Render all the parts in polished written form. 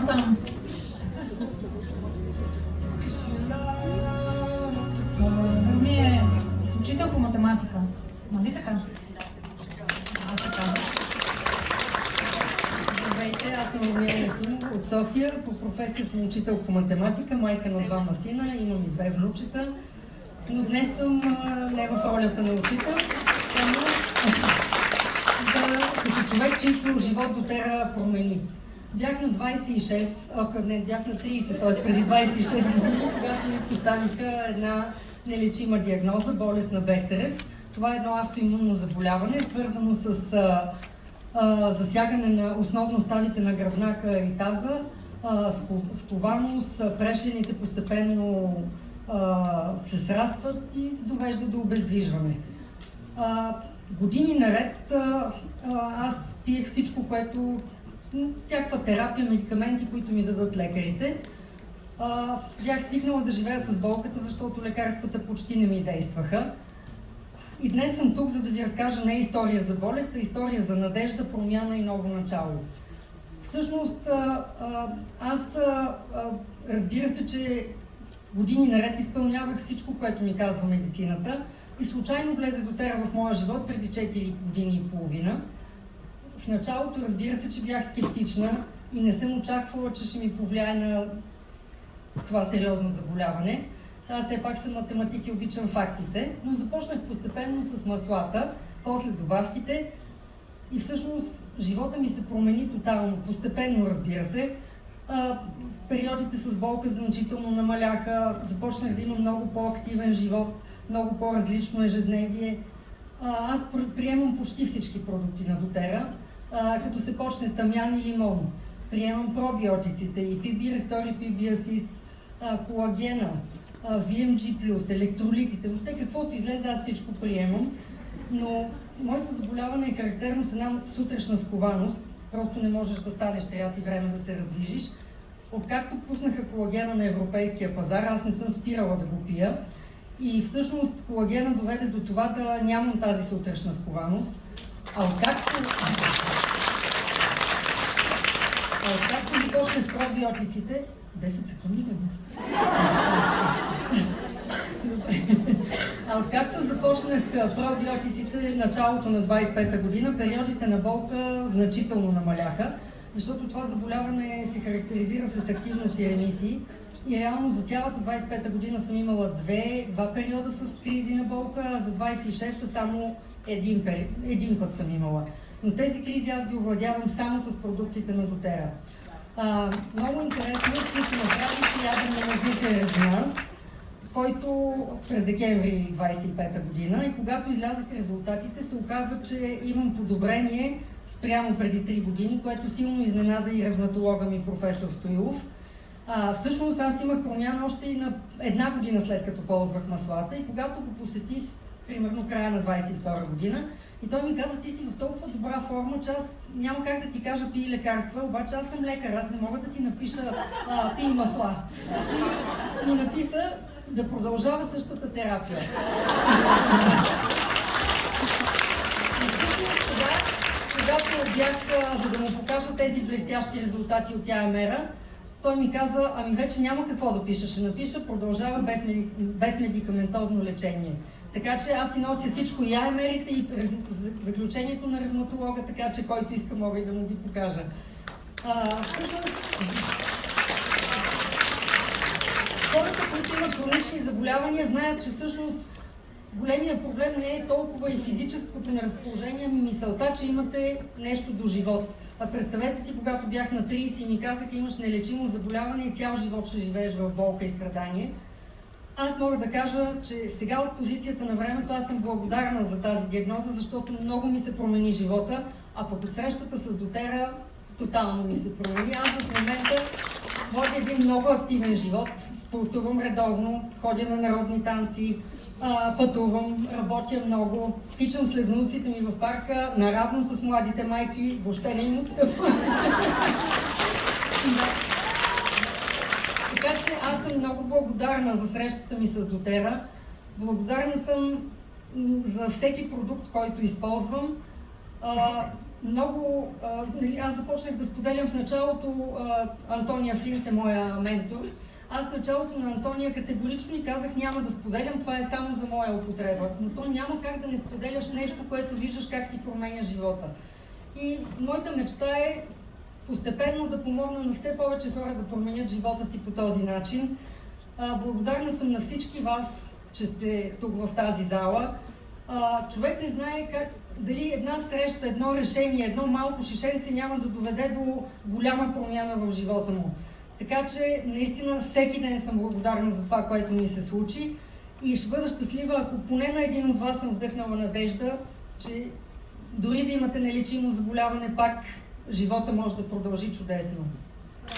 насам. Ми е учител по математика, нали така? Здравейте, аз съм Румяна Якимова от София. По професия съм учител по математика, майка на 2 сина, имам и 2 внучета. Но днес съм не в ролята на учител, само като човек, чийто живот дотера промени. Бях на 26, бях на 30, т.е. преди 26 години, когато ми поставиха една нелечима диагноза, болест на Бехтерев. Това е едно автоимунно заболяване, свързано с засягане на основно ставите на гръбнака и таза, скованост, прешлените постепенно се срастват и довежда до обездвижване. Години наред аз пиех всичко, което, всякаква терапия, медикаменти, които ми дадат лекарите. Бях свикнала да живея с болката, защото лекарствата почти не ми действаха. И днес съм тук, за да ви разкажа не история за болест, а история за надежда, промяна и ново начало. Всъщност, аз разбира се, че години наред изпълнявах всичко, което ми казва медицината и случайно влезе дотера в моя живот преди 4 години и половина. В началото, разбира се, че бях скептична и не съм очаквала, че ще ми повлияе на това сериозно заболяване. Аз все пак съм математик и обичам фактите, но започнах постепенно с маслата, после добавките и всъщност живота ми се промени тотално, постепенно, разбира се. Периодите с болка значително намаляха, започнах да имам много по-активен живот, много по-различно ежедневие. Аз приемам почти всички продукти на дотера, като се почне тъмян и лимон. Приемам пробиотиците и PB Restore, PB Assist, колагена, VMG+, електролитите, въобще каквото излезе, аз всичко приемам. Но моето заболяване е характерно с една сутрешна скованост, просто не можеш да станеш, трябва ти време да се раздвижиш. Откакто пуснаха колагена на европейския пазар, аз не съм спирала да го пия и всъщност колагена доведе до това да нямам тази сутрешна скованост. А откакто започнах пробиотиците, 10 секунди ли? А откакто започнах пробиотиците началото на 25-та година, периодите на болка значително намаляха, защото това заболяване се характеризира с активност и ремисии. И реално за цялата 25-та година съм имала 2 периода с кризи на болка, а за 26-та само един път съм имала. Но тези кризи аз ги овладявам само с продуктите на дотера. Много интересно е, че се направи ядрено-магнитен резонанс, който през декември 25-та година, и когато излязаха резултатите, се оказа, че имам подобрение спрямо преди 3 години, което силно изненада и ревматолога ми професор Стоилов. Всъщност аз имах промяна още и на 1 година след като ползвах маслата и когато го посетих, примерно края на 22 година, и той ми каза: ти си в толкова добра форма, че аз няма как да ти кажа пий лекарства, обаче аз съм лекар, аз не мога да ти напиша пий масла. И ми написа да продължава същата терапия. И всъщност сега, когато бях, за да му покажа тези блестящи резултати от ЯМР-а, той ми каза: ами вече няма какво да пиша, ще напиша, продължава без медикаментозно лечение. Така че аз си нося всичко, и АМР-ите, и заключението на ревматолога, така че който иска мога и да му ги покажа. Всъщност, хората, които имат хронични заболявания, знаят, че всъщност големия проблем не е толкова и физическото неразположение, ами мисълта, че имате нещо до живот. Представете си, когато бях на 30 и ми казаха: имаш нелечимо заболяване и цял живот ще живееш в болка и страдание. Аз мога да кажа, че сега от позицията на времето аз съм благодарна за тази диагноза, защото много ми се промени живота, а пък от срещата с дотера тотално ми се промени. Аз в момента водя един много активен живот, спортувам редовно, ходя на народни танци, пътувам, работя много, тичам след внуците ми в парка, наравно с младите майки, въобще не им отстъпвам. Така че аз съм много благодарна за срещата ми с дотера. Благодарна съм за всеки продукт, който използвам. аз започнах да споделям в началото, Антония Флинт е моя ментор. Аз в началото на Антония категорично и казах, няма да споделям, това е само за моя употреба. Но то няма как да не споделяш нещо, което виждаш как ти променя живота. И моята мечта е постепенно да помогна на все повече хора да променят живота си по този начин. Благодарна съм на всички вас, че сте тук в тази зала. Човек не знае дали една среща, едно решение, едно малко шишенце няма да доведе до голяма промяна в живота му. Така че наистина всеки ден съм благодарна за това, което ми се случи и ще бъда щастлива, ако поне на един от вас съм вдъхнала надежда, че дори да имате нелечимо заболяване, пак живота може да продължи чудесно.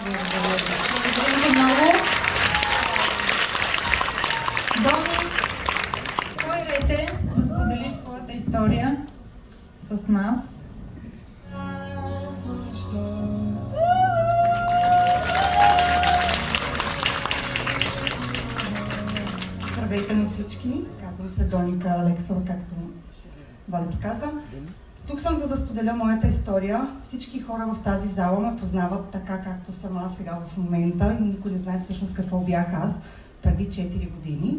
Благодаря ви много. Дони, твой ред е да споделиш твоята история с нас. Здравейте на всички! Казвам се Доника Алексова, както Валета каза. Тук съм, за да споделя моята история. Всички хора в тази зала ме познават така, както съм аз сега в момента и никой не знае всъщност какво бях аз преди 4 години.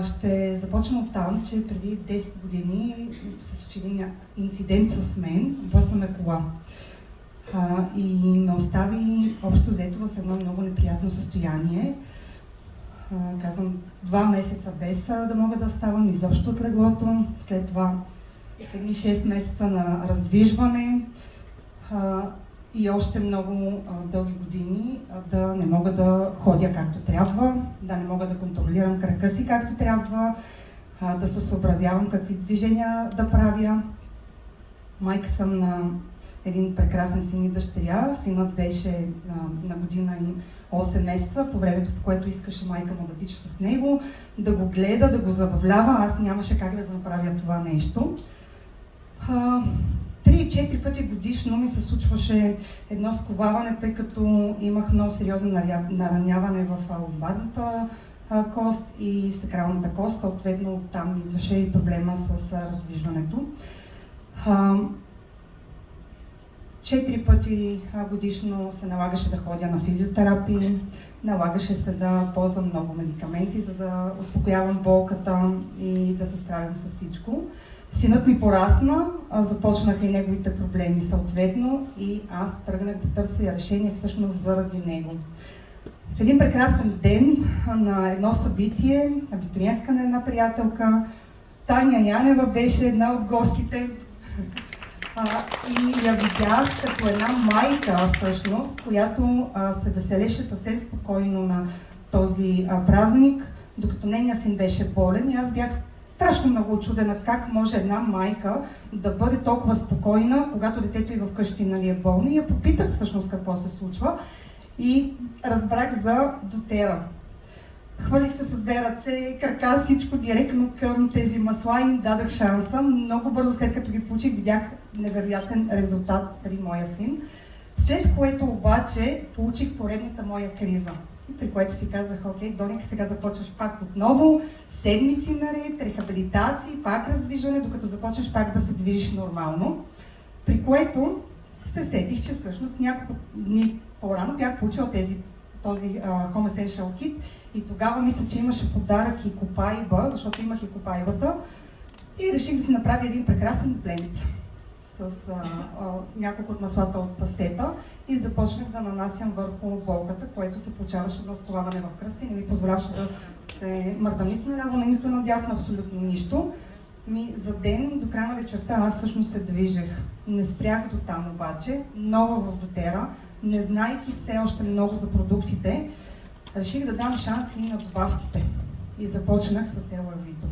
Ще започна от там, че преди 10 години се случи един инцидент с мен, блъснаме кола. И ме остави общо взето в едно много неприятно състояние. Казвам, 2 месеца без да мога да ставам изобщо от леглото, след това едни 6 месеца на раздвижване и още много дълги години да не мога да ходя както трябва, да не мога да контролирам крака си както трябва, да се съобразявам какви движения да правя. Майка съм на един прекрасен син и дъщеря. Синът беше на година и 8 месеца, по времето, по което искаше майка му да тича с него, да го гледа, да го забавлява. Аз нямаше как да го направя това нещо. 3-4 пъти годишно ми се случваше едно сковаване, тъй като имах много сериозно нараняване в ломбарната кост и сакралната кост. Съответно там идваше и проблема с раздвижването. 4 пъти годишно се налагаше да ходя на физиотерапия, налагаше се да ползвам много медикаменти, за да успокоявам болката и да се справям с всичко. Синът ми порасна, започнаха и неговите проблеми съответно и аз тръгнах да търся решение всъщност заради него. В един прекрасен ден на едно събитие, абитуриентска на една приятелка, Таня Янева беше една от гостите. И я видях като една майка всъщност, която се веселеше съвсем спокойно на този празник, докато нейният син беше болен и аз бях страшно много очудена как може една майка да бъде толкова спокойна, когато детето й вкъщи е болно. И я попитах всъщност какво се случва и разбрах за дотера. Хвалих се с 2 ръце, крака, всичко директно към тези масла и им дадах шанса. Много бързо след като ги получих, видях невероятен резултат при моя син. След което обаче получих поредната моя криза. При което си казах, окей, Доника, сега започваш пак отново, седмици наред, рехабилитации, пак раздвижване, докато започваш пак да се движиш нормално. При което се сетих, че всъщност няколко дни по-рано бях получила този Home Essential Kit и тогава мисля, че имаше подарък и копайба, защото имах и копайбата и реших да си направя един прекрасен бленд с няколко от маслата от сета и започнах да нанасям върху болката, което се получаваше на сковаване в кръста и не ми позволяваше да се мърдам нито наляво, нито надясно, абсолютно нищо. За ден до края на вечерта аз всъщност се движех. Не спрях до там обаче, нова в дотера, не знайки все още много за продуктите, реших да дам шанс и на добавките и започнах с LV-то.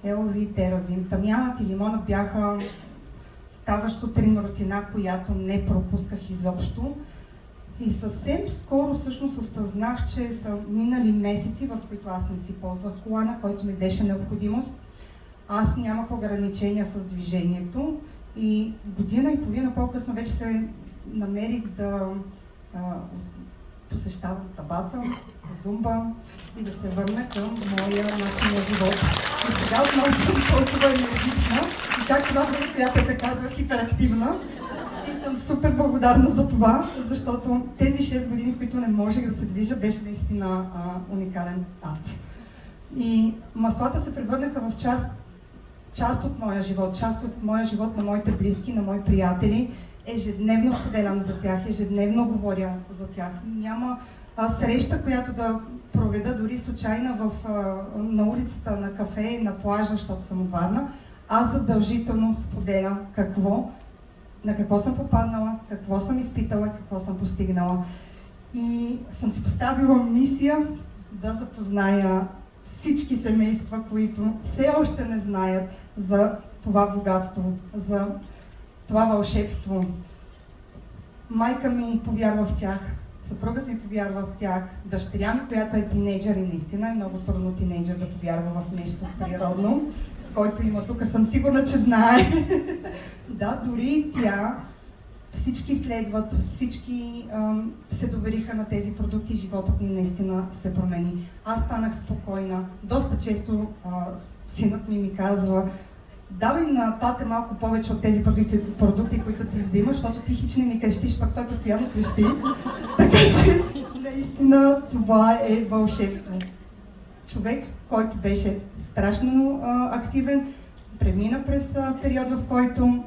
LV, Теразин, тамянът и лимонът бяха ставащ сутрин рутина, която не пропусках изобщо. И съвсем скоро всъщност осъзнах, че са минали месеци, в които аз не си ползвах колана, който ми беше необходимост. Аз нямах ограничения с движението и година и половина по-късно вече се намерих да посещавам табата, зумба и да се върна към моя начин на живот. И сега отново съм толкова енергична и както една друга приятелка казва, хиперактивна. И съм супер благодарна за това, защото тези 6 години, в които не можех да се движа, беше наистина уникален ад. И маслата се превърнаха в част от моя живот, част от моя живот на моите близки, на мои приятели. Ежедневно споделям за тях, ежедневно говоря за тях. Няма среща, която да проведа дори случайна на улицата, на кафе, на плажа, защото съм от Варна. Аз задължително споделям на какво съм попаднала, какво съм изпитала, какво съм постигнала. И съм си поставила мисия да запозная всички семейства, които все още не знаят за това богатство, за това вълшебство. Майка ми повярва в тях, съпругът ми повярва в тях, дъщеря ми, която е тинейджър и наистина е много трудно тинейджър да повярва в нещо природно, който има тук, съм сигурна, че знае. Да, дори тя, всички следват, всички се довериха на тези продукти и животът ми наистина се промени. Аз станах спокойна. Доста често синът ми казва: давай на тате малко повече от тези продукти, които ти взимаш, защото ти хич не ми крещиш, пък той постоянно крещи. Така че наистина това е вълшебство. Човек, който беше страшно активен, премина през период, в който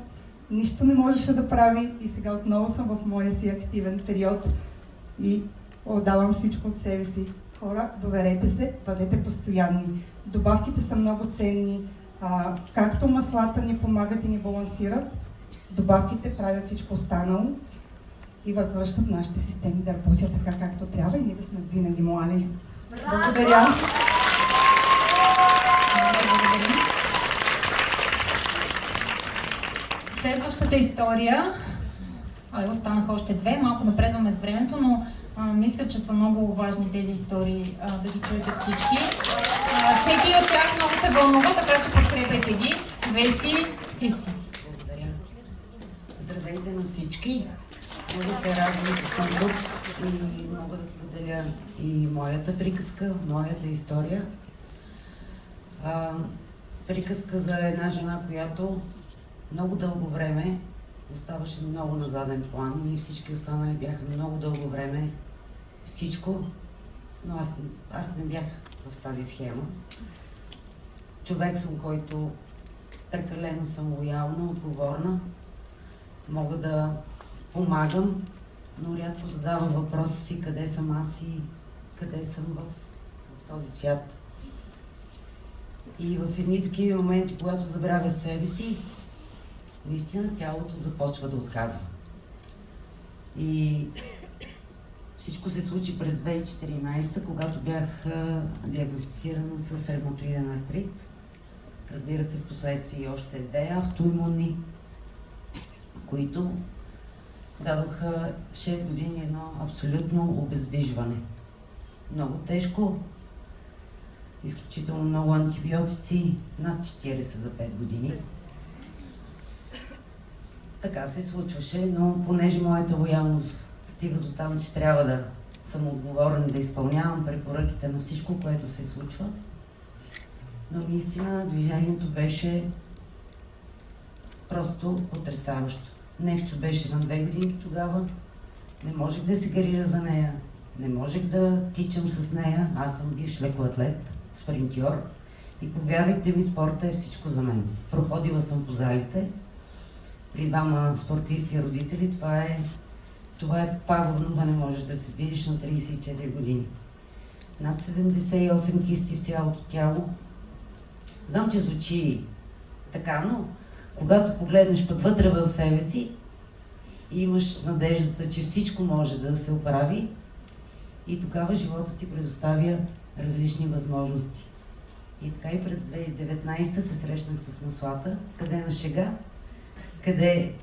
нищо не можеше да прави и сега отново съм в моя си активен период и отдавам всичко от себе си. Хора, доверете се, бъдете постоянни. Добавките са много ценни. Както маслата ни помагат и ни балансират, добавките правят всичко останало и възвръщат нашите системи да работят така, както трябва и ние да сме винаги млади. Благодаря! Следващата история, останаха още две, малко напредваме с времето, но мисля, че са много важни тези истории да ги чуете всички. Всеки от тях много се вълнува, така че подкрепете ги. Веси, ти си. Благодаря. Здравейте на всички. Много се радвам, че съм тук и мога да споделя и моята приказка, моята история. Приказка за една жена, която много дълго време оставаше много на заден план. Ние всички останали бяха много дълго време всичко, но аз не бях в тази схема. Човек съм, който прекалено съм лоялна, отговорна, мога да помагам, но рядко задавам въпроса си къде съм аз и къде съм в този свят. И в едни такива моменти, когато забравя себе си, наистина тялото започва да отказва. И всичко се случи през 2014, когато бях диагностицирана с ревматоиден артрит. Разбира се, в последствие и още две автоимунни, които дадоха 6 години едно абсолютно обездвижване. Много тежко, изключително много антибиотици, над 40 за 5 години. Така се случваше, но понеже моята лоялност стига до там, че трябва да съм отговорен, да изпълнявам препоръките на всичко, което се случва, но наистина движението беше просто потресаващо. Нещо беше на 2 години тогава, не можех да се гарира за нея, не можех да тичам с нея, аз съм бивш лекоатлет, спринтьор и повярвайте ми, спорта е всичко за мен. Проходила съм по залите, при двама спортисти и родители, това е пагубно да не можеш да се видиш на 34 години. Над 78 кисти в цялото тяло. Знам, че звучи така, но когато погледнеш пък вътре в себе си и имаш надеждата, че всичко може да се оправи, и тогава животът ти предоставя различни възможности. И така и през 2019 се срещнах с маслата, къде на шега, къде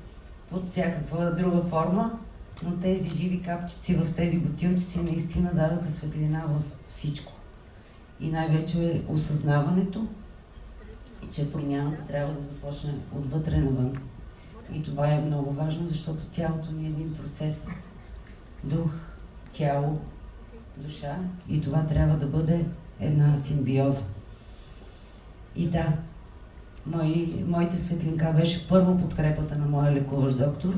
под всякаква друга форма, но тези живи капчици в тези бутилчици наистина дадоха светлина в всичко. И най-вече осъзнаването, че промяната трябва да започне отвътре навън. И това е много важно, защото тялото ми е един процес. Дух, тяло, душа и това трябва да бъде една симбиоза. И да, моите светлинка беше първо подкрепата на моя лекуващ доктор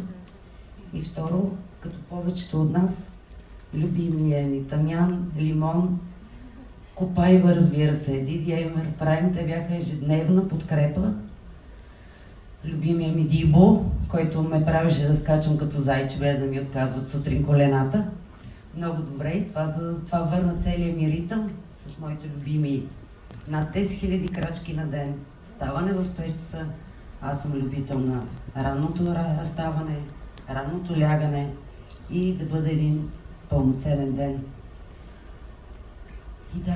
и второ, като повечето от нас, любимия ни Тамян, Лимон, Копайва, разбира се, Дидия и Мерправим, те бяха ежедневна подкрепа. Любимия ми Дибо, който ме правеше да скачам като зайче, без да ми отказват сутрин колената. Много добре и това върна целия ми ритъм с моите любими над 10 000 крачки на ден, ставане в 5 часа. Аз съм любител на ранното ставане, ранното лягане и да бъде един пълноценен ден. И да,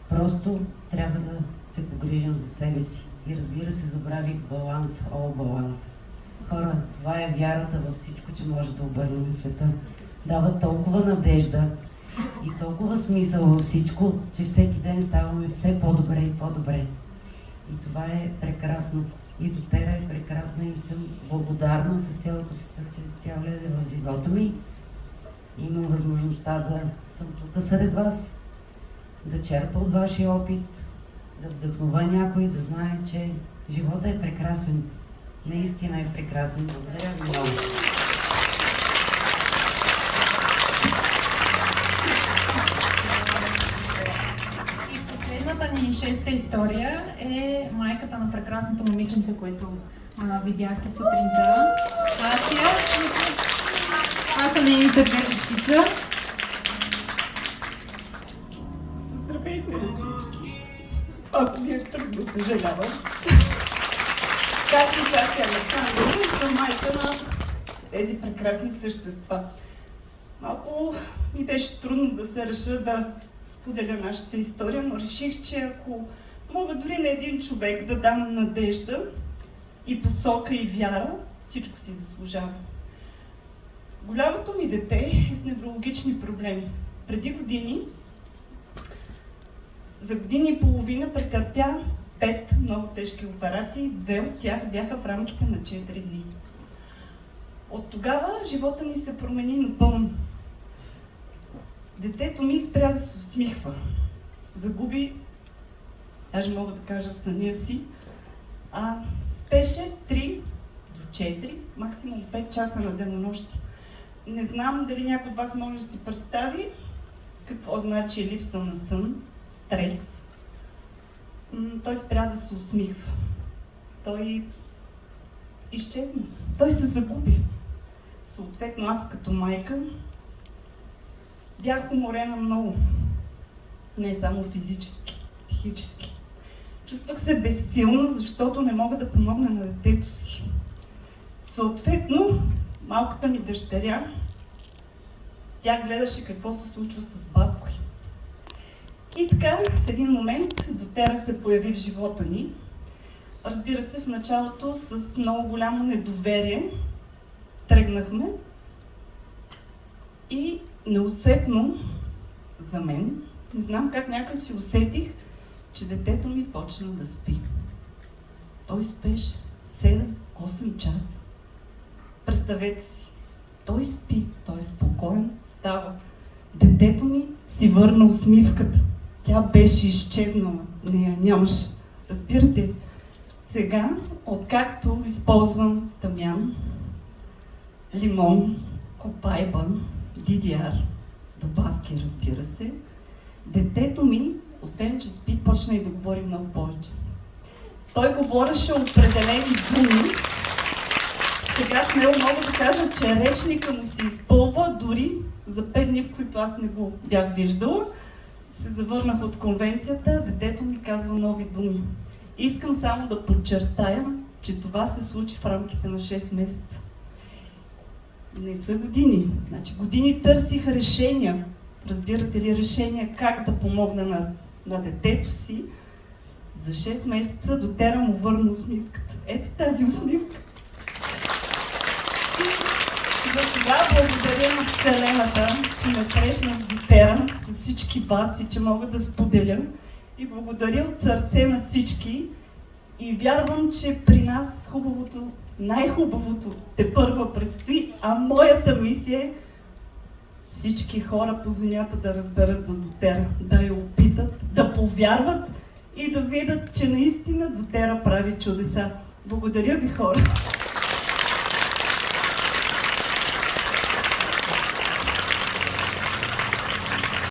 просто трябва да се погрижим за себе си. И разбира се, забравих баланс, баланс. Хора, това е вярата във всичко, че може да обърнем света. Дава толкова надежда и толкова смисъл във всичко, че всеки ден ставаме все по-добре и по-добре. И това е прекрасно. И Дотера е прекрасна и съм благодарна с цялото си сърце, че тя влезе в живота ми. Имам възможността да съм тук сред вас, да черпа от вашия опит, да вдъхнува някой, да знае, че живота е прекрасен. Наистина е прекрасен. Благодаря ви много. И последната ни шеста история е майката на прекрасното момиченце, което видяхте сутринта. Аз съм нейната гледачица. Здравейте на всички! Ако ми е трудно, съжалявам. Аз съм Саси Александрова и съм майка на тези прекрасни същества. Малко ми беше трудно да се реша да споделя нашата история, но реших, че ако мога дори на един човек да дам надежда и посока и вяра, всичко си заслужава. Голямото ми дете е с неврологични проблеми. Преди години, за година и половина претърпя 5 много тежки операции, 2 от тях бяха в рамките на 4 дни. От тогава живота ни се промени напълно. Детето ми спря да се усмихва. Загуби, даже мога да кажа съня си, спеше 3 до 4, максимум 5 часа на денонощие. Не знам дали някой от вас може да си представи какво значи липса на сън, стрес. Той спря да се усмихва. Той изчезна. Той се загуби. Съответно, аз като майка бях уморена много. Не само физически, психически. Чувствах се безсилна, защото не мога да помогна на детето си. Съответно, малката ми дъщеря, тя гледаше какво се случва с батко ѝ. И така, в един момент Дотера се появи в живота ни. Разбира се, в началото с много голямо недоверие тръгнахме и неусетно за мен, не знам как някак си усетих, че детето ми почна да спи. Той спеше 7-8 часа. Представете си, той спи, той е спокоен, става. Детето ми си върна усмивката. Тя беше изчезнала, нея нямаше. Разбирате ли? Сега, откакто използвам тамян, лимон, копайба, DDR, добавки, разбира се, детето ми, освен че спи, почна и да говори много повече. Той говореше определени думи. Сега смело мога да кажа, че речника му се изпълва дори за 5 дни, в които аз не го бях виждала. Се завърнах от конвенцията, детето ми казва нови думи. Искам само да подчертая, че това се случи в рамките на 6 месеца. Не са години. Значи години търсих решения. Разбирате ли, решения как да помогна на детето си. За 6 месеца Дотера му върна усмивката. Ето тази усмивка. За това благодаря на Вселената, че ме срещна с Дотера, с всички вас и че мога да споделя. И благодаря от сърце на всички. И вярвам, че при нас хубавото, най-хубавото тепърва предстои, а моята мисия е всички хора по земята да разберат за Дотера, да я опитат, да повярват и да видят, че наистина Дотера прави чудеса. Благодаря ви, хора!